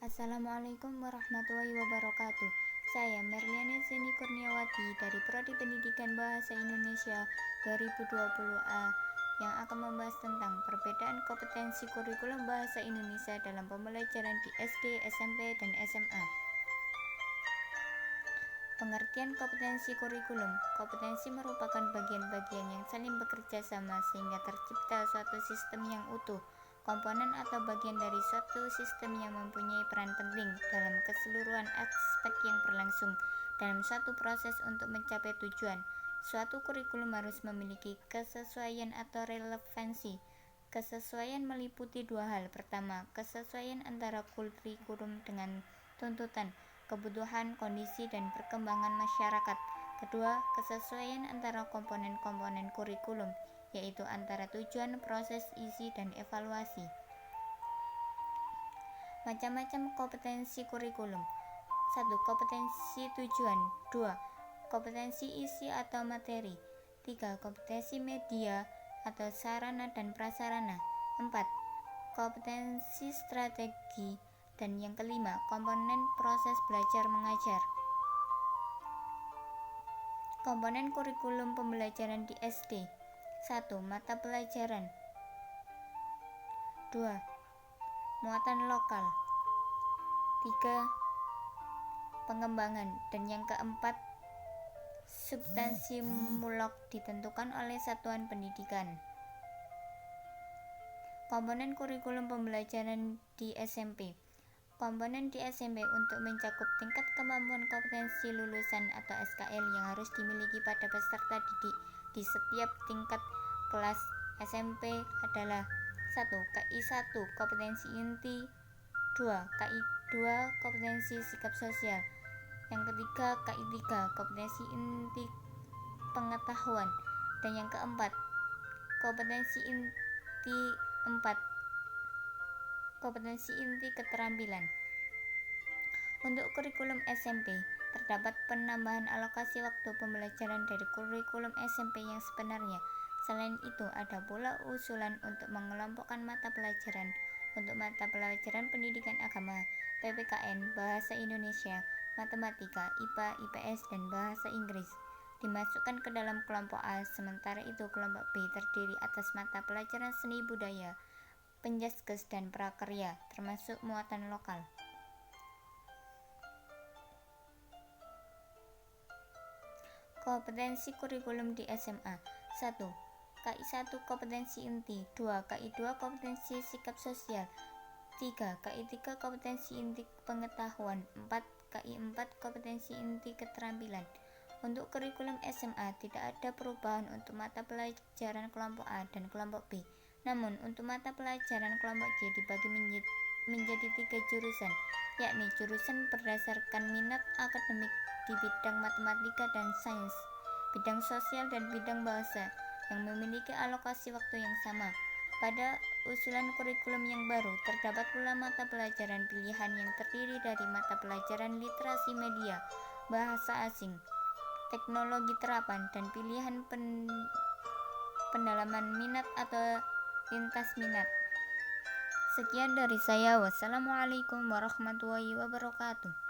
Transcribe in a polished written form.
Assalamualaikum warahmatullahi wabarakatuh. Saya Merliana Zeni Kurniawati dari Prodi Pendidikan Bahasa Indonesia 2020A yang akan membahas tentang perbedaan kompetensi kurikulum bahasa Indonesia dalam pembelajaran di SD, SMP, dan SMA. Pengertian kompetensi kurikulum. Kompetensi merupakan bagian-bagian yang saling bekerja sama sehingga tercipta suatu sistem yang utuh. Komponen atau bagian dari suatu sistem yang mempunyai peran penting dalam keseluruhan aspek yang berlangsung dalam suatu proses untuk mencapai tujuan. Suatu kurikulum harus memiliki kesesuaian atau relevansi. Kesesuaian meliputi dua hal. Pertama, kesesuaian antara kurikulum dengan tuntutan, kebutuhan, kondisi, dan perkembangan masyarakat. Kedua, kesesuaian antara komponen-komponen kurikulum, yaitu antara tujuan, proses, isi, dan evaluasi. Macam-macam kompetensi kurikulum. 1. Kompetensi tujuan. 2. Kompetensi isi atau materi. 3. Kompetensi media atau sarana dan prasarana. 4. Kompetensi strategi. Dan yang kelima, komponen proses belajar mengajar. Komponen kurikulum pembelajaran di SD. 1. Mata pelajaran. 2. Muatan lokal. 3. Pengembangan. Dan yang keempat, substansi mulok ditentukan oleh satuan pendidikan. Komponen kurikulum pembelajaran di SMP. Komponen di SMP untuk mencakup tingkat kemampuan kompetensi lulusan atau SKL yang harus dimiliki pada peserta didik di setiap tingkat kelas SMP adalah 1. KI 1 kompetensi inti, 2. KI 2 kompetensi sikap sosial, yang ketiga KI 3 kompetensi inti pengetahuan, dan yang keempat kompetensi inti 4 kompetensi inti keterampilan. Untuk kurikulum SMP, terdapat penambahan alokasi waktu pembelajaran dari kurikulum SMP yang sebenarnya. Selain itu, ada pula usulan untuk mengelompokkan mata pelajaran untuk mata pelajaran pendidikan agama, PPKN, bahasa Indonesia, matematika, IPA, IPS, dan bahasa Inggris dimasukkan ke dalam kelompok A. Sementara itu, kelompok B terdiri atas mata pelajaran seni budaya, penjaskes, dan prakarya, termasuk muatan lokal. Kompetensi kurikulum di SMA. 1. KI 1 kompetensi inti, 2. KI 2 kompetensi sikap sosial, 3. KI 3 kompetensi inti pengetahuan, 4. KI 4 kompetensi inti keterampilan. Untuk kurikulum SMA tidak ada perubahan untuk mata pelajaran kelompok A dan kelompok B. Namun untuk mata pelajaran kelompok C dibagi menjadi 3 jurusan, yakni jurusan berdasarkan minat akademik di bidang matematika dan sains, bidang sosial, dan bidang bahasa yang memiliki alokasi waktu yang sama. Pada usulan kurikulum yang baru, terdapat pula mata pelajaran pilihan yang terdiri dari mata pelajaran literasi media, bahasa asing, teknologi terapan, dan pilihan pendalaman minat atau lintas minat. Sekian dari saya. Wassalamualaikum warahmatullahi wabarakatuh.